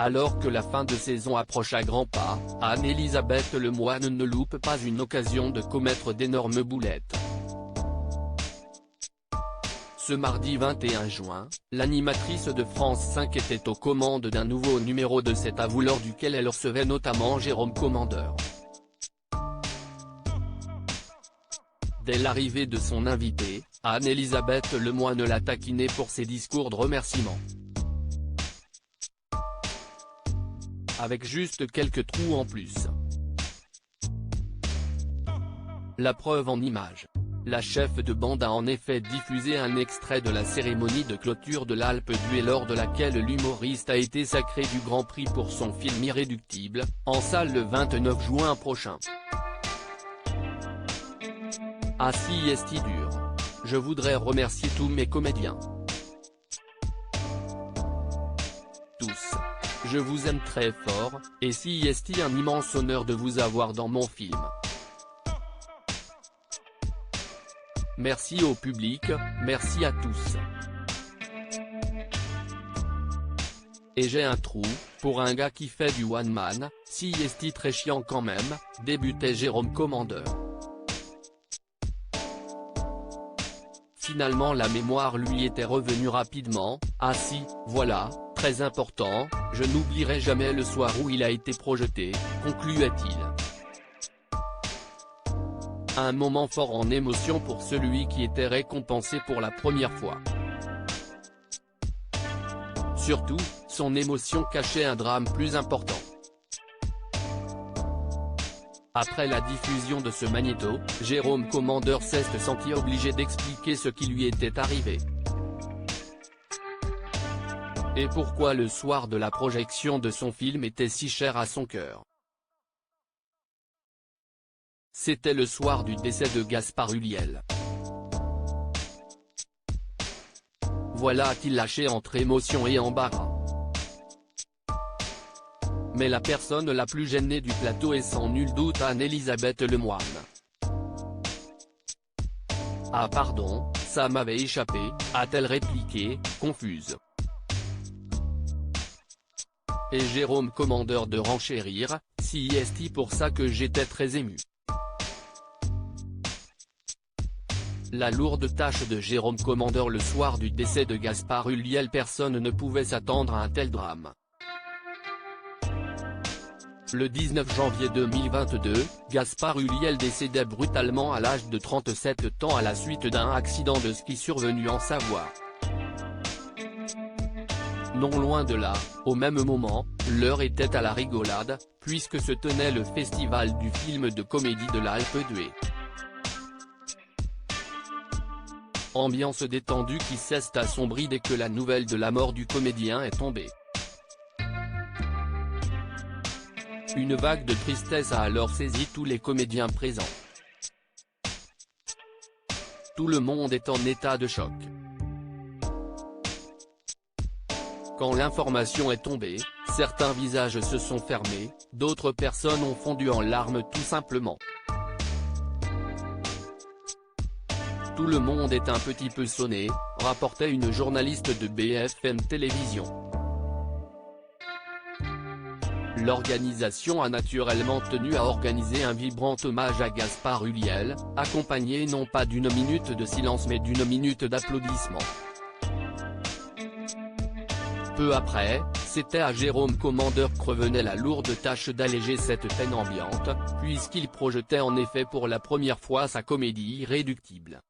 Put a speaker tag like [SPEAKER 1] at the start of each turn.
[SPEAKER 1] Alors que la fin de saison approche à grands pas, Anne-Elisabeth Lemoine ne loupe pas une occasion de commettre d'énormes boulettes. Ce mardi 21 juin, l'animatrice de France 5 était aux commandes d'un nouveau numéro de C'est à vous lors duquel elle recevait notamment Jérôme Commandeur. Dès l'arrivée de son invité, Anne-Elisabeth Lemoine l'a taquiné pour ses discours de remerciement. Avec juste quelques trous en plus. La preuve en images. La chef de bande a en effet diffusé un extrait de la cérémonie de clôture de l'Alpe d'Huez lors de laquelle l'humoriste a été sacré du Grand Prix pour son film Irréductible, en salle le 29 juin prochain. Ah si est-il dur. Je voudrais remercier tous mes comédiens. Tous. Je vous aime très fort, et si est-il un immense honneur de vous avoir dans mon film. Merci au public, merci à tous. Et j'ai un trou, pour un gars qui fait du one man, si est-il très chiant quand même, débutait Jérôme Commandeur. Finalement la mémoire lui était revenue rapidement. Ah si, voilà, très important, je n'oublierai jamais le soir où il a été projeté, concluait-il. Un moment fort en émotion pour celui qui était récompensé pour la première fois. Surtout, son émotion cachait un drame plus important. Après la diffusion de ce magnéto, Jérôme Commandeur s'est senti obligé d'expliquer ce qui lui était arrivé. Et pourquoi le soir de la projection de son film était si cher à son cœur. C'était le soir du décès de Gaspard Ulliel. Voilà qu'il lâchait entre émotion et embarras. Mais la personne la plus gênée du plateau est sans nul doute Anne-Elisabeth Lemoine. Ah pardon, ça m'avait échappé, a-t-elle répliqué, confuse. Et Jérôme Commandeur de renchérir, si est-il pour ça que j'étais très ému. La lourde tâche de Jérôme Commandeur le soir du décès de Gaspard Ulliel. Personne ne pouvait s'attendre à un tel drame. Le 19 janvier 2022, Gaspard Ulliel décédait brutalement à l'âge de 37 ans à la suite d'un accident de ski survenu en Savoie. Non loin de là, au même moment, l'heure était à la rigolade, puisque se tenait le festival du film de comédie de l'Alpe d'Huez. Ambiance détendue qui s'est assombrie dès que la nouvelle de la mort du comédien est tombée. Une vague de tristesse a alors saisi tous les comédiens présents. Tout le monde est en état de choc. Quand l'information est tombée, certains visages se sont fermés, d'autres personnes ont fondu en larmes tout simplement. Tout le monde est un petit peu sonné, rapportait une journaliste de BFM Télévision. L'organisation a naturellement tenu à organiser un vibrant hommage à Gaspard Ulliel, accompagné non pas d'une minute de silence mais d'une minute d'applaudissements. Peu après, c'était à Jérôme Commandeur que revenait la lourde tâche d'alléger cette peine ambiante, puisqu'il projetait en effet pour la première fois sa comédie Irréductible.